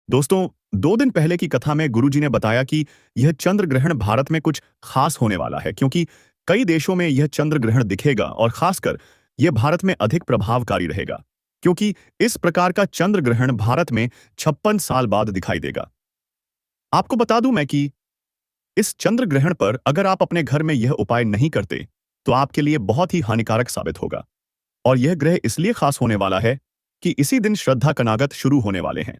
दोस्तों, 2 दिन पहले की कथा में गुरुजी ने बताया कि यह चंद्र ग्रहण भारत में कुछ खास होने वाला है क्योंकि कई देशों में यह चंद्र ग्रहण दिखेगा और खासकर यह भारत में अधिक प्रभावकारी रहेगा क्योंकि इस प्रकार का चंद्र ग्रहण भारत में 56 साल बाद दिखाई देगा। आपको बता दूं मैं कि इस चंद्र ग्रहण पर अगर आप अपने घर में यह उपाय नहीं करते तो आपके लिए बहुत ही हानिकारक साबित होगा। और यह ग्रह इसलिए खास होने वाला है कि इसी दिन श्रद्धा कनागत शुरू होने वाले हैं।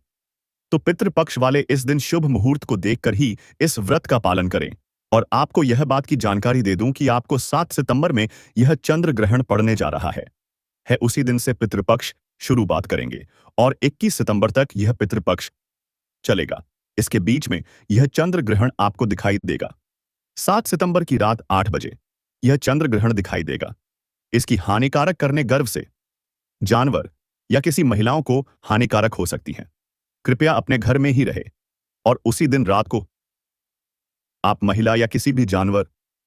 तो पितृपक्ष वाले इस दिन शुभ मुहूर्त को देखकर ही इस व्रत का पालन करें। और आपको यह बात की जानकारी दे दूं कि आपको 7 सितंबर में यह चंद्र ग्रहण पड़ने जा रहा है उसी दिन से पितृपक्ष शुरुआत करेंगे और 21 सितंबर तक यह पितृपक्ष चलेगा। इसके बीच में यह चंद्र ग्रहण आपको दिखाई देगा। 7 सितंबर की रात 8 बजे यह चंद्र ग्रहण दिखाई देगा। इसकी हानिकारक करने गर्भ से जानवर या किसी महिलाओं को हानिकारक हो सकती हैं। कृपया अपने घर में ही रहे और उसी दिन रात को आप महिला या किसी भी जानवर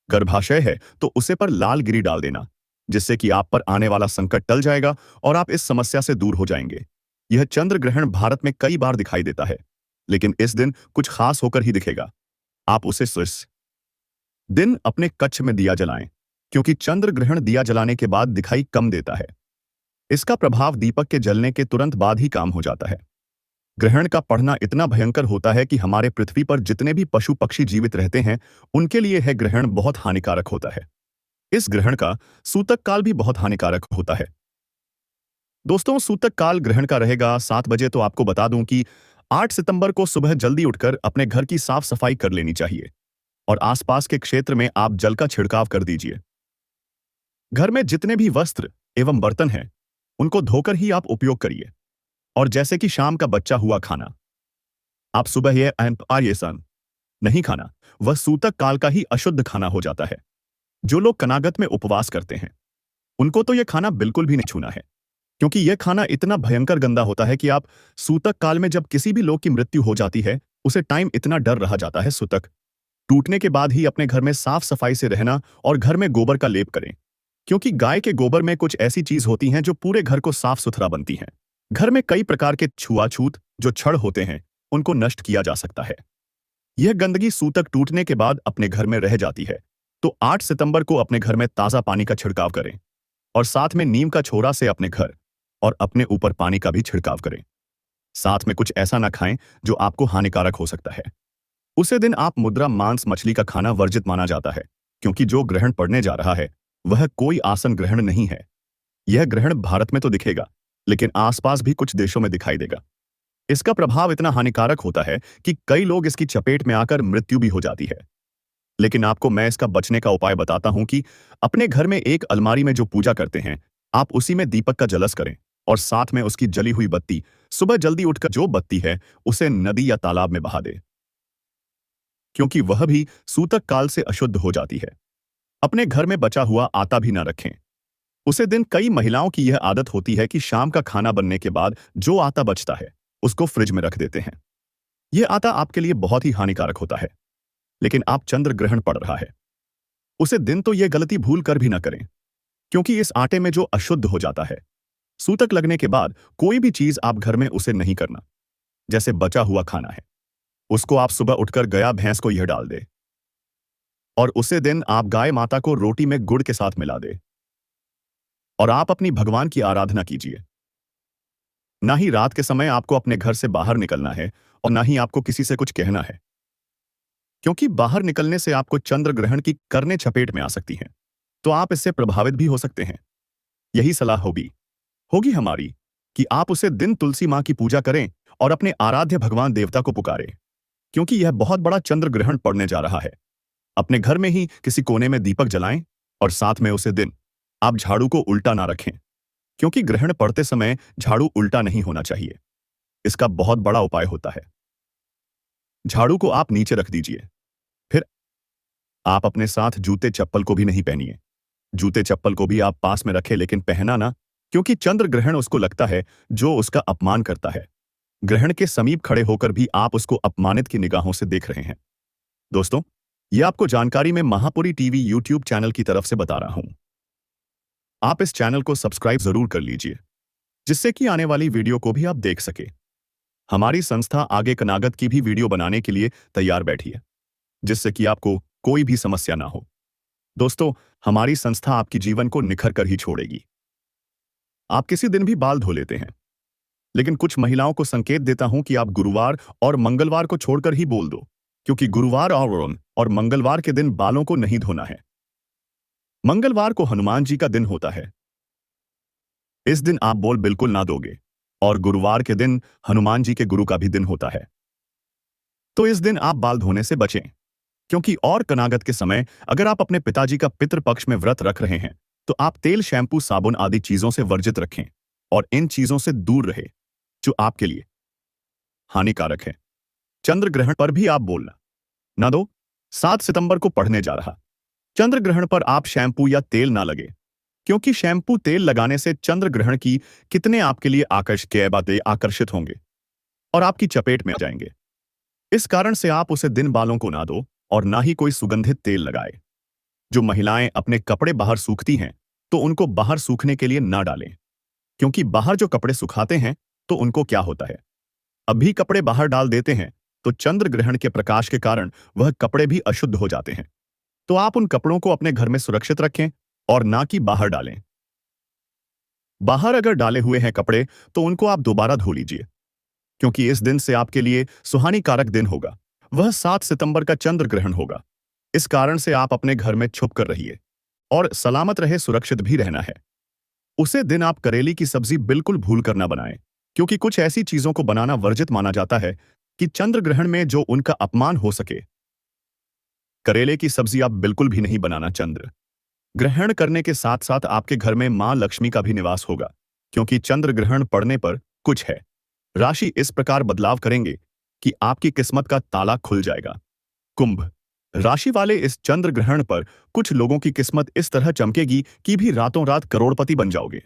गर्भाशय है तो उसे पर लाल गिरी डाल देना, जिससे कि आप पर आने वाला संकट टल जाएगा और आप इस समस्या से दूर हो जाएंगे। यह चंद्र ग्रहण भारत में कई बार दिखाई देता है, लेकिन इस दिन कुछ खास होकर ही दिखेगा। आप उसे इस दिन अपने कक्ष में दिया जलाएं, क्योंकि चंद्र ग्रहण दिया जलाने के बाद दिखाई कम देता है। इसका प्रभाव दीपक के जलने के तुरंत बाद ही काम हो जाता है। ग्रहण का पड़ना इतना भयंकर होता है कि हमारे पृथ्वी पर जितने भी पशु पक्षी जीवित रहते हैं उनके लिए यह ग्रहण बहुत हानिकारक होता है। इस ग्रहण का सूतक काल भी बहुत हानिकारक होता है। दोस्तों, सूतक काल ग्रहण का रहेगा 7 बजे। तो आपको बता दूं कि 8 सितंबर को सुबह जल्दी उठकर अपने घर की साफ सफाई कर लेनी चाहिए और आसपास के क्षेत्र में आप जल का छिड़काव कर दीजिए। घर में जितने भी वस्त्र एवं बर्तन हैं उनको धोकर ही आप उपयोग करिए। और जैसे कि शाम का बचा हुआ खाना आप सुबह ये सन नहीं खाना, वह सूतक काल का ही अशुद्ध खाना हो जाता है। जो लोग कनागत में उपवास करते हैं उनको तो यह खाना बिल्कुल भी नहीं छूना है, क्योंकि यह खाना इतना भयंकर गंदा होता है कि आप सूतक काल में जब किसी भी लोग की मृत्यु हो जाती है उसे टाइम इतना डर रहा जाता है। सूतक टूटने के बाद ही अपने घर में साफ सफाई से रहना और घर में गोबर का लेप करें, क्योंकि गाय के गोबर में कुछ ऐसी चीज होती हैं जो पूरे घर को साफ सुथरा बनती हैं। घर में कई प्रकार के छुआछूत जो छड़ होते हैं उनको नष्ट किया जा सकता है। यह गंदगी सूतक टूटने के बाद अपने घर में रह जाती है। तो 8 सितंबर को अपने घर में ताजा पानी का छिड़काव करें और साथ में नीम का छोरा से अपने घर और अपने ऊपर पानी का भी छिड़काव करें। साथ में कुछ ऐसा ना खाएं जो आपको हानिकारक हो सकता है। उसे दिन आप मुद्रा मांस मछली का खाना वर्जित माना जाता है, क्योंकि जो ग्रहण पड़ने जा रहा है वह कोई आसन ग्रहण नहीं है। यह ग्रहण भारत में तो दिखेगा, लेकिन आसपास भी कुछ देशों में दिखाई देगा। इसका प्रभाव इतना हानिकारक होता है कि कई लोग इसकी चपेट में आकर मृत्यु भी हो जाती है। लेकिन आपको मैं इसका बचने का उपाय बताता हूं कि अपने घर में एक अलमारी में जो पूजा करते हैं आप उसी में दीपक का जलस करें और साथ में उसकी जली हुई बत्ती सुबह जल्दी उठकर जो बत्ती है उसे नदी या तालाब में बहा दे, क्योंकि वह भी सूतक काल से अशुद्ध हो जाती है। अपने घर में बचा हुआ आटा भी न रखें। उसे दिन कई महिलाओं की यह आदत होती है कि शाम का खाना बनने के बाद जो आटा बचता है उसको फ्रिज में रख देते हैं। यह आटा आपके लिए बहुत ही हानिकारक होता है, लेकिन आप चंद्र ग्रहण पड़ रहा है उसे दिन तो यह गलती भूल कर भी न करें, क्योंकि इस आटे में जो अशुद्ध हो जाता है सूतक लगने के बाद कोई भी चीज आप घर में उसे नहीं करना। जैसे बचा हुआ खाना है उसको आप सुबह उठकर गया भैंस को यह डाल दे और उसे दिन आप गाय माता को रोटी में गुड़ के साथ मिला दे और आप अपनी भगवान की आराधना कीजिए। ना ही रात के समय आपको अपने घर से बाहर निकलना है और ना ही आपको किसी से कुछ कहना है, क्योंकि बाहर निकलने से आपको चंद्र ग्रहण की करने चपेट में आ सकती हैं, तो आप इससे प्रभावित भी हो सकते हैं। यही सलाह होगी हमारी कि आप उसे दिन तुलसी मां की पूजा करें और अपने आराध्य भगवान देवता को पुकारें, क्योंकि यह बहुत बड़ा चंद्र ग्रहण पड़ने जा रहा है। अपने घर में ही किसी कोने में दीपक जलाएं और साथ में उसे दिन आप झाड़ू को उल्टा ना रखें, क्योंकि ग्रहण पड़ते समय झाड़ू उल्टा नहीं होना चाहिए। इसका बहुत बड़ा उपाय होता है। झाड़ू को आप नीचे रख दीजिए। फिर आप अपने साथ जूते चप्पल को भी नहीं पहनिए। जूते चप्पल को भी आप पास में रखें, लेकिन पहना ना, क्योंकि चंद्र ग्रहण उसको लगता है जो उसका अपमान करता है। ग्रहण के समीप खड़े होकर भी आप उसको अपमानित की निगाहों से देख रहे हैं। दोस्तों, यह आपको जानकारी मैं महापुरी टीवी यूट्यूब चैनल की तरफ से बता रहा हूं। आप इस चैनल को सब्सक्राइब जरूर कर लीजिए, जिससे कि आने वाली वीडियो को भी आप देख सके। हमारी संस्था आगे कनागत की भी वीडियो बनाने के लिए तैयार बैठी है, जिससे कि आपको कोई भी समस्या ना हो। दोस्तों, हमारी संस्था आपके जीवन को निखर कर ही छोड़ेगी। आप किसी दिन भी बाल धो लेते हैं, लेकिन कुछ महिलाओं को संकेत देता हूं कि आप गुरुवार और मंगलवार को छोड़कर ही बोल दो, क्योंकि गुरुवार और मंगलवार के दिन बालों को नहीं धोना है। मंगलवार को हनुमान जी का दिन होता है। इस दिन आप बोल बिल्कुल ना दोगे, और गुरुवार के दिन हनुमान जी के गुरु का भी दिन होता है। तो इस दिन आप बाल धोने से बचें, क्योंकि और कनागत के समय अगर आप अपने पिताजी का पितृपक्ष में व्रत रख रहे हैं, तो आप तेल, शैम्पू, साबुन आदि चीजों से वर्जित रखें और इन चीजों से दूर रहे जो आपके लिए हानिकारक है। चंद्र ग्रहण पर भी आप बोलना ना दो। 7 सितंबर को पढ़ने जा रहा चंद्र ग्रहण पर आप शैम्पू या तेल ना लगे, क्योंकि शैम्पू तेल लगाने से चंद्र ग्रहण की कितने आपके लिए आकर्षक बातें आकर्षित होंगे और आपकी चपेट में आ जाएंगे। इस कारण से आप उसे दिन बालों को ना दो और ना ही कोई सुगंधित तेल लगाए। जो महिलाएं अपने कपड़े बाहर सूखती हैं, तो उनको बाहर सूखने के लिए ना डालें, क्योंकि बाहर जो कपड़े सुखाते हैं तो उनको क्या होता है, अभी कपड़े बाहर डाल देते हैं तो चंद्र ग्रहण के प्रकाश के कारण वह कपड़े भी अशुद्ध हो जाते हैं। तो आप उन कपड़ों को अपने घर में सुरक्षित रखें और ना कि बाहर डालें। बाहर अगर डाले हुए हैं कपड़े तो उनको आप दोबारा धो लीजिए, क्योंकि इस दिन से आपके लिए सुहानी कारक दिन होगा। वह 7 सितंबर का चंद्र ग्रहण होगा। इस कारण से आप अपने घर में छुप कर रहिए और सलामत रहे, सुरक्षित भी रहना है। उसे दिन आप करेली की सब्जी बिल्कुल भूल कर ना बनाएं, क्योंकि कुछ ऐसी चीजों को बनाना वर्जित माना जाता है कि चंद्र ग्रहण में जो उनका अपमान हो सके। करेले की सब्जी आप बिल्कुल भी नहीं बनाना। चंद्र ग्रहण करने के साथ साथ आपके घर में मां लक्ष्मी का भी निवास होगा, क्योंकि चंद्र ग्रहण पड़ने पर कुछ है राशि इस प्रकार बदलाव करेंगे कि आपकी किस्मत का ताला खुल जाएगा। कुंभ राशि वाले इस चंद्र ग्रहण पर कुछ लोगों की किस्मत इस तरह चमकेगी कि भी रातों रात करोड़पति बन जाओगे।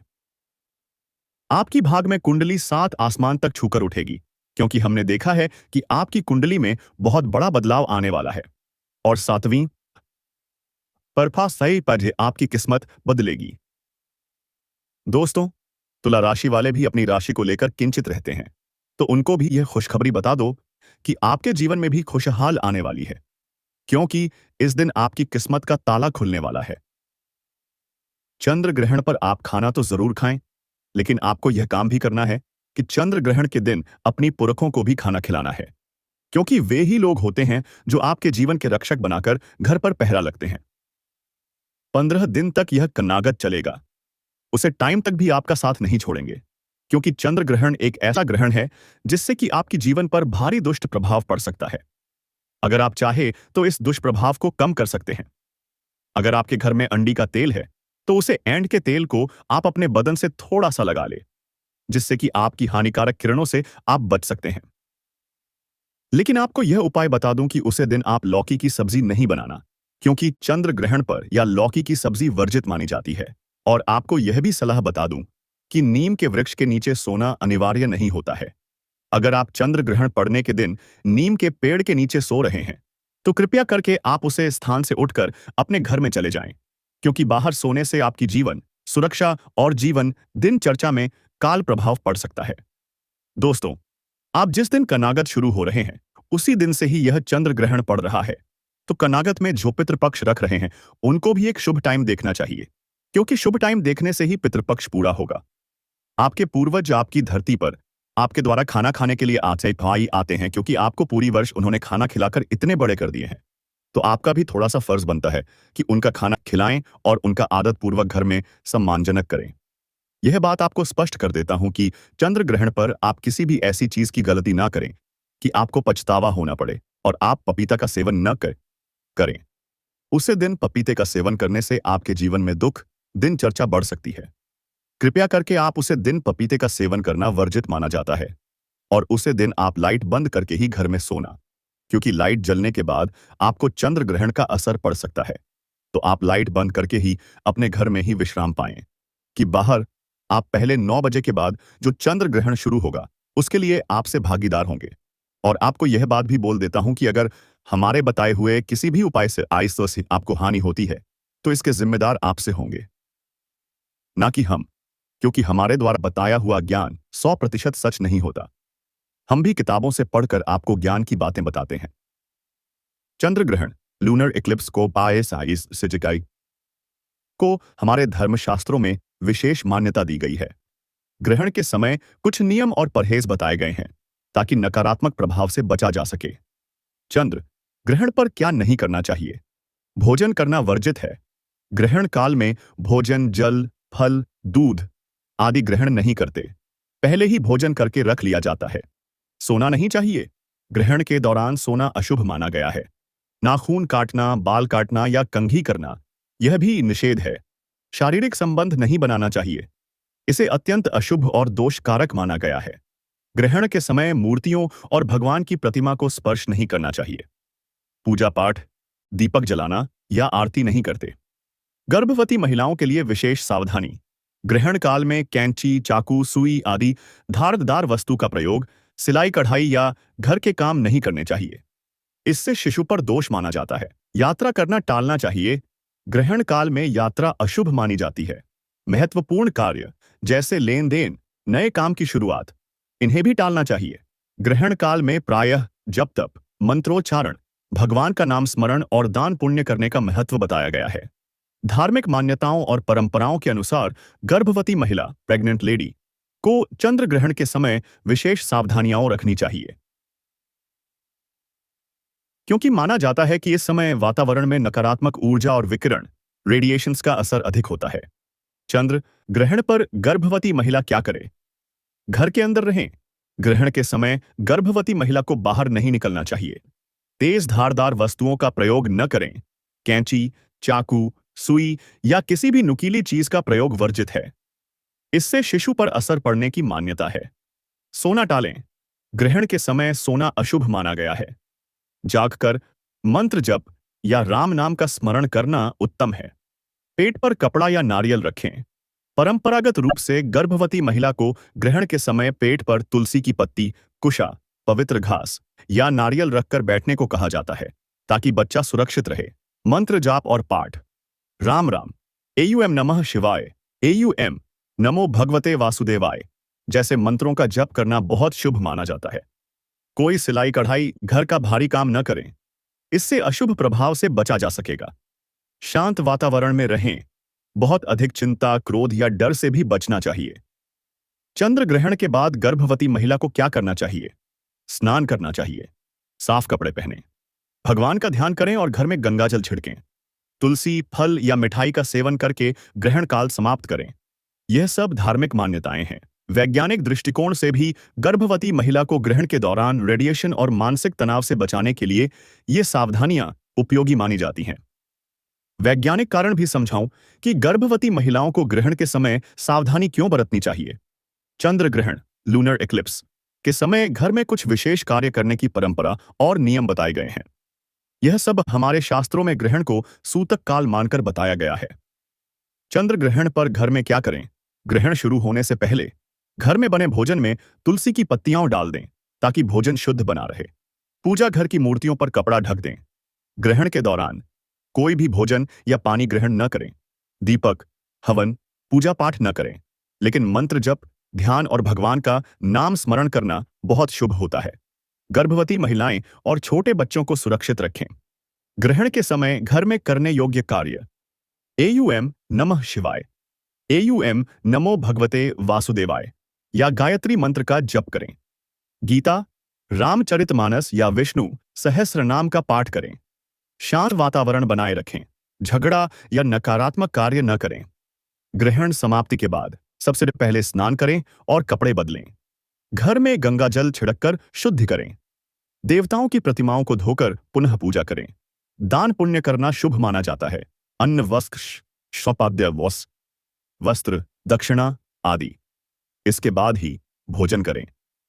आपकी भाग में कुंडली 7 आसमान तक छूकर उठेगी, क्योंकि हमने देखा है कि आपकी कुंडली में बहुत बड़ा बदलाव आने वाला है और 7वीं परफा सही पर आपकी किस्मत बदलेगी। दोस्तों, तुला राशि वाले भी अपनी राशि को लेकर किंचित रहते हैं, तो उनको भी यह खुशखबरी बता दो कि आपके जीवन में भी खुशहाल आने वाली है, क्योंकि इस दिन आपकी किस्मत का ताला खुलने वाला है। चंद्र ग्रहण पर आप खाना तो जरूर खाएं, लेकिन आपको यह काम भी करना है कि चंद्र ग्रहण के दिन अपनी पुरखों को भी खाना खिलाना है, क्योंकि वे ही लोग होते हैं जो आपके जीवन के रक्षक बनाकर घर पर पहरा लगते हैं। 15 दिन तक यह कनागत चलेगा। उसे टाइम तक भी आपका साथ नहीं छोड़ेंगे, क्योंकि चंद्र ग्रहण एक ऐसा ग्रहण है जिससे कि आपके जीवन पर भारी दुष्ट प्रभाव पड़ सकता है। अगर आप चाहे तो इस दुष्प्रभाव को कम कर सकते हैं। अगर आपके घर में अंडी का तेल है, तो उसे एंड के तेल को आप अपने बदन से थोड़ा सा लगा ले, जिससे कि आपकी हानिकारक किरणों से आप बच सकते हैं। लेकिन आपको यह उपाय बता दूं कि उसे दिन आप लौकी की सब्जी नहीं बनाना, क्योंकि चंद्र ग्रहण पर या लौकी की सब्जी वर्जित मानी जाती है। और आपको यह भी सलाह बता दूं कि नीम के वृक्ष के नीचे सोना अनिवार्य नहीं होता है। अगर आप चंद्र ग्रहण पड़ने के दिन नीम के पेड़ के नीचे सो रहे हैं, तो कृपया करके आप उसे स्थान से उठकर अपने घर में चले जाएं, क्योंकि बाहर सोने से आपकी जीवन सुरक्षा और जीवन दिनचर्या में काल प्रभाव पड़ सकता है। दोस्तों, आप जिस दिन कनागत शुरू हो रहे हैं, उसी दिन से ही यह चंद्र ग्रहण पड़ रहा है। तो कनागत में जो पितृपक्ष रख रहे हैं, उनको भी एक शुभ टाइम देखना चाहिए, क्योंकि शुभ टाइम देखने से ही पितृपक्ष पूरा होगा। आपके पूर्वज आपकी धरती पर आपके द्वारा खाना खाने के लिए आते हैं, क्योंकि आपको पूरी वर्ष उन्होंने खाना खिलाकर इतने बड़े कर दिए हैं। तो आपका भी थोड़ा सा फर्ज बनता है कि उनका खाना खिलाएं और उनका आदत पूर्वक घर में सम्मानजनक करें। यह बात आपको स्पष्ट कर देता हूं कि चंद्र ग्रहण पर आप किसी भी ऐसी चीज की गलती ना करें कि आपको पछतावा होना पड़े, और आप पपीता का सेवन न करें। उसे दिन पपीते का सेवन करने से आपके जीवन में दुख दिनचर्या बढ़ सकती है। कृपया करके आप उसे दिन पपीते का सेवन करना वर्जित माना जाता है, और उसे दिन आप लाइट बंद करके ही घर में सोना, क्योंकि लाइट जलने के बाद आपको चंद्र ग्रहण का असर पड़ सकता है। तो आप लाइट बंद करके ही अपने घर में ही विश्राम पाएं, कि बाहर आप पहले 9 बजे के बाद जो चंद्र ग्रहण शुरू होगा, उसके लिए आपसे भागीदार होंगे। और आपको यह बात भी बोल देता हूं कि अगर हमारे बताए हुए किसी भी उपाय से आइसो से आपको हानि होती है, तो इसके जिम्मेदार आपसे होंगे, ना कि हम, क्योंकि हमारे द्वारा बताया हुआ ज्ञान 100% सच नहीं होता। हम भी किताबों से पढ़कर आपको ज्ञान की बातें बताते हैं। चंद्र ग्रहण, लूनर इक्लिप्स को पाएसाइस सिजिकाई को हमारे धर्मशास्त्रों में विशेष मान्यता दी गई है। ग्रहण के समय कुछ नियम और परहेज बताए गए हैं ताकि नकारात्मक प्रभाव से बचा जा सके। चंद्र ग्रहण पर क्या नहीं करना चाहिए? भोजन करना वर्जित है। ग्रहण काल में भोजन, जल, फल, दूध आदि ग्रहण नहीं करते। पहले ही भोजन करके रख लिया जाता है। सोना नहीं चाहिए। ग्रहण के दौरान सोना अशुभ माना गया है। नाखून काटना, बाल काटना या कंघी करना यह भी निषेध है। शारीरिक संबंध नहीं बनाना चाहिए। इसे अत्यंत अशुभ और दोषकारक माना गया है। ग्रहण के समय मूर्तियों और भगवान की प्रतिमा को स्पर्श नहीं करना चाहिए। पूजा पाठ, दीपक जलाना या आरती नहीं करते। गर्भवती महिलाओं के लिए विशेष सावधानी। ग्रहण काल में कैंची, चाकू, सुई आदि धारदार वस्तु का प्रयोग, सिलाई कढ़ाई या घर के काम नहीं करने चाहिए। इससे शिशु पर दोष माना जाता है। यात्रा करना टालना चाहिए। ग्रहण काल में यात्रा अशुभ मानी जाती है। महत्वपूर्ण कार्य जैसे लेन देन, नए काम की शुरुआत, इन्हें भी टालना चाहिए। ग्रहण काल में प्रायः जप तप, मंत्रोच्चारण, भगवान का नाम स्मरण और दान पुण्य करने का महत्व बताया गया है। धार्मिक मान्यताओं और परंपराओं के अनुसार गर्भवती महिला, प्रेग्नेंट लेडी को चंद्र ग्रहण के समय विशेष सावधानियां रखनी चाहिए, क्योंकि माना जाता है कि इस समय वातावरण में नकारात्मक ऊर्जा और विकिरण, रेडिएशंस का असर अधिक होता है। चंद्र ग्रहण पर गर्भवती महिला क्या करे? घर के अंदर रहें। ग्रहण के समय गर्भवती महिला को बाहर नहीं निकलना चाहिए। तेज धारदार वस्तुओं का प्रयोग न करें। कैंची, चाकू, सुई या किसी भी नुकीली चीज का प्रयोग वर्जित है। इससे शिशु पर असर पड़ने की मान्यता है। सोना टालें। ग्रहण के समय सोना अशुभ माना गया है। जागकर मंत्र जप या राम नाम का स्मरण करना उत्तम है। पेट पर कपड़ा या नारियल रखें। परंपरागत रूप से गर्भवती महिला को ग्रहण के समय पेट पर तुलसी की पत्ती, कुशा, पवित्र घास या नारियल रखकर बैठने को कहा जाता है ताकि बच्चा सुरक्षित रहे। मंत्र जाप और पाठ, राम राम, एयूएम नमः शिवाय, एयूएम नमो भगवते वासुदेवाय जैसे मंत्रों का जप करना बहुत शुभ माना जाता है। कोई सिलाई कढ़ाई, घर का भारी काम न करें। इससे अशुभ प्रभाव से बचा जा सकेगा। शांत वातावरण में रहें। बहुत अधिक चिंता, क्रोध या डर से भी बचना चाहिए। चंद्र ग्रहण के बाद गर्भवती महिला को क्या करना चाहिए? स्नान करना चाहिए। साफ कपड़े पहनें। भगवान का ध्यान करें और घर में गंगाजल छिड़कें। तुलसी, फल या मिठाई का सेवन करके ग्रहण काल समाप्त करें। यह सब धार्मिक मान्यताएं हैं। वैज्ञानिक दृष्टिकोण से भी गर्भवती महिला को ग्रहण के दौरान रेडिएशन और मानसिक तनाव से बचाने के लिए ये सावधानियां उपयोगी मानी जाती हैं। वैज्ञानिक कारण भी समझाऊं कि गर्भवती महिलाओं को ग्रहण के समय सावधानी क्यों बरतनी चाहिए। चंद्र ग्रहण, लूनर इक्लिप्स के समय घर में कुछ विशेष कार्य करने की परंपरा और नियम बताए गए हैं। यह सब हमारे शास्त्रों में ग्रहण को सूतक काल मानकर बताया गया है। चंद्र ग्रहण पर घर में क्या करें? ग्रहण शुरू होने से पहले घर में बने भोजन में तुलसी की पत्तियां डाल दें ताकि भोजन शुद्ध बना रहे। पूजा घर की मूर्तियों पर कपड़ा ढक दें। ग्रहण के दौरान कोई भी भोजन या पानी ग्रहण न करें। दीपक, हवन, पूजा पाठ न करें, लेकिन मंत्र जप, ध्यान और भगवान का नाम स्मरण करना बहुत शुभ होता है। गर्भवती महिलाएं और छोटे बच्चों को सुरक्षित रखें। ग्रहण के समय घर में करने योग्य कार्य, एयूएम नमः शिवाय, एयूएम नमो भगवते वासुदेवाय या गायत्री मंत्र का जप करें। गीता, रामचरितमानस या विष्णु सहस्र नाम का पाठ करें। शांत वातावरण बनाए रखें। झगड़ा या नकारात्मक कार्य न करें। ग्रहण समाप्ति के बाद सबसे पहले स्नान करें और कपड़े बदलें। घर में गंगा जल छिड़ककर शुद्ध करें। देवताओं की प्रतिमाओं को धोकर पुनः पूजा करें। दान पुण्य करना शुभ माना जाता है। अन्न, वस्त्र, स्वपाद्य वस्त्र, दक्षिणा आदि। इसके बाद ही भोजन करें।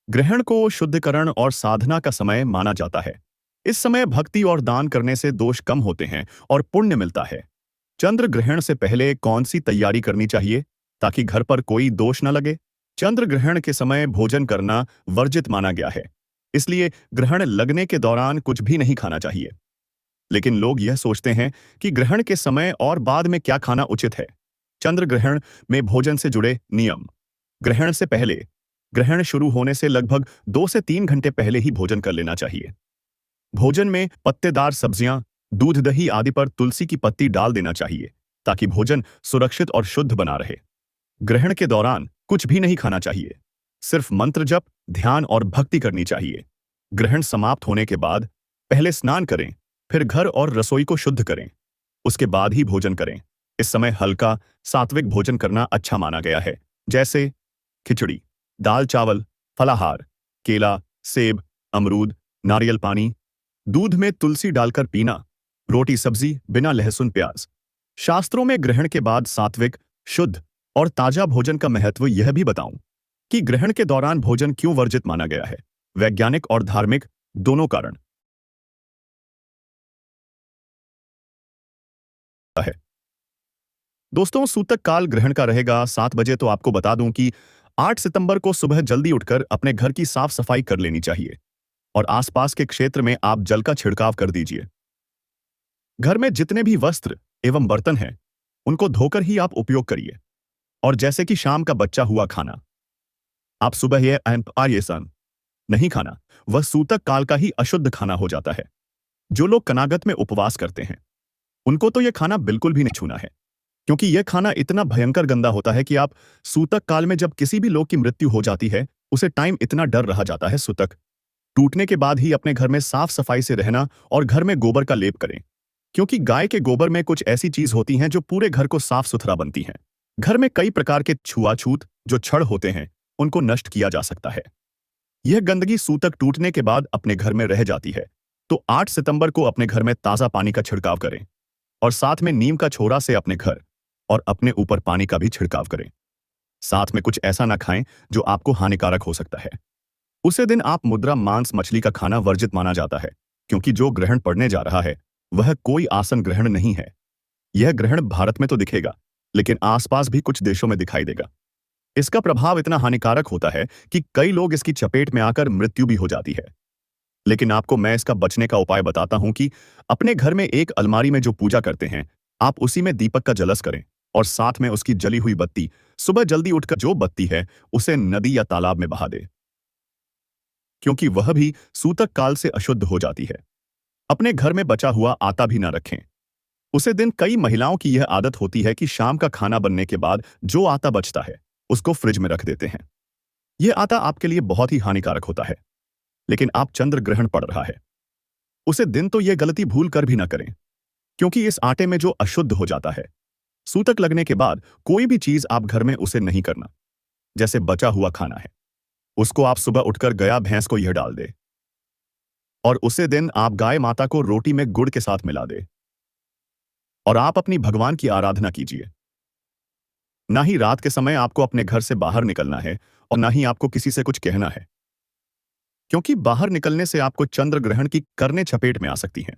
ग्रहण को शुद्धिकरण और साधना का समय माना जाता है। इस समय भक्ति और दान करने से दोष कम होते हैं और पुण्य मिलता है। चंद्र ग्रहण से पहले कौन सी तैयारी करनी चाहिए ताकि घर पर कोई दोष न लगे? चंद्र ग्रहण के समय भोजन करना वर्जित माना गया है, इसलिए ग्रहण लगने के दौरान कुछ भी नहीं खाना चाहिए। लेकिन लोग यह सोचते हैं कि ग्रहण के समय और बाद में क्या खाना उचित है। चंद्र ग्रहण में भोजन से जुड़े नियम। ग्रहण से पहले ग्रहण शुरू होने से लगभग 2 से 3 घंटे पहले ही भोजन कर लेना चाहिए। भोजन में पत्तेदार सब्जियां, दूध दही आदि पर तुलसी की पत्ती डाल देना चाहिए ताकि भोजन सुरक्षित और शुद्ध बना रहे। ग्रहण के दौरान कुछ भी नहीं खाना चाहिए, सिर्फ मंत्र जप, ध्यान और भक्ति करनी चाहिए। ग्रहण समाप्त होने के बाद पहले स्नान करें, फिर घर और रसोई को शुद्ध करें, उसके बाद ही भोजन करें। इस समय हल्का सात्विक भोजन करना अच्छा माना गया है, जैसे खिचड़ी, दाल चावल, फलाहार, केला, सेब, अमरूद, नारियल पानी, दूध में तुलसी डालकर पीना, रोटी सब्जी बिना लहसुन प्याज। शास्त्रों में ग्रहण के बाद सात्विक, शुद्ध और ताजा भोजन का महत्व यह भी बताऊं कि ग्रहण के दौरान भोजन क्यों वर्जित माना गया है। वैज्ञानिक और धार्मिक दोनों कारण है। दोस्तों, सूतक काल ग्रहण का रहेगा 7 बजे। तो आपको बता दूं कि 8 सितंबर को सुबह जल्दी उठकर अपने घर की साफ सफाई कर लेनी चाहिए और आसपास के क्षेत्र में आप जल का छिड़काव कर दीजिए। घर में जितने भी वस्त्र एवं बर्तन हैं, उनको धोकर ही आप उपयोग करिए। और जैसे कि शाम का बचा हुआ खाना, आप सुबह ये आर्यसन नहीं खाना, वह सूतक काल का ही अशुद्ध खाना हो जाता है। जो लोग कनागत में उपवास करते हैं, उनको तो यह खाना बिल्कुल भी नहीं छूना है, क्योंकि यह खाना इतना भयंकर गंदा होता है कि आप सूतक काल में जब किसी भी लोग की मृत्यु हो जाती है, उसे टाइम इतना डर रहा जाता है। सूतक टूटने के बाद ही अपने घर में साफ सफाई से रहना और घर में गोबर का लेप करें, क्योंकि गाय के गोबर में कुछ ऐसी चीज होती हैं जो पूरे घर को साफ सुथरा बनती हैं। घर में कई प्रकार के छुआछूत जो छड़ होते हैं, उनको नष्ट किया जा सकता है। यह गंदगी सूतक टूटने के बाद अपने घर में रह जाती है। तो 8 सितंबर को अपने घर में ताजा पानी का छिड़काव करें और साथ में नीम का छोरा से अपने घर और अपने ऊपर पानी का भी छिड़काव करें। साथ में कुछ ऐसा ना खाएं जो आपको हानिकारक हो सकता है। उसे दिन आप मुद्रा, मांस, मछली का खाना वर्जित माना जाता है, क्योंकि जो ग्रहण पड़ने जा रहा है वह कोई आसन ग्रहण नहीं है। यह ग्रहण भारत में तो दिखेगा, लेकिन आसपास भी कुछ देशों में दिखाई देगा। इसका प्रभाव इतना हानिकारक होता है कि कई लोग इसकी चपेट में आकर मृत्यु भी हो जाती है। लेकिन आपको मैं इसका बचने का उपाय बताता हूं कि अपने घर में एक अलमारी में जो पूजा करते हैं, आप उसी में दीपक का जलस करें और साथ में उसकी जली हुई बत्ती सुबह जल्दी उठकर जो बत्ती है उसे नदी या तालाब में बहा दे, क्योंकि वह भी सूतक काल से अशुद्ध हो जाती है। अपने घर में बचा हुआ आटा भी ना रखें। उसे दिन कई महिलाओं की यह आदत होती है कि शाम का खाना बनने के बाद जो आटा बचता है उसको फ्रिज में रख देते हैं। यह आटा आपके लिए बहुत ही हानिकारक होता है। लेकिन आप चंद्र ग्रहण पड़ रहा है, उसे दिन तो यह गलती भूल कर भी ना करें, क्योंकि इस आटे में जो अशुद्ध हो जाता है, सूतक लगने के बाद कोई भी चीज आप घर में उसे नहीं करना। जैसे बचा हुआ खाना है, उसको आप सुबह उठकर गया भैंस को यह डाल दे और उसे दिन आप गाय माता को रोटी में गुड़ के साथ मिला दे और आप अपनी भगवान की आराधना कीजिए। ना ही रात के समय आपको अपने घर से बाहर निकलना है और ना ही आपको किसी से कुछ कहना है, क्योंकि बाहर निकलने से आपको चंद्र ग्रहण की करने चपेट में आ सकती हैं।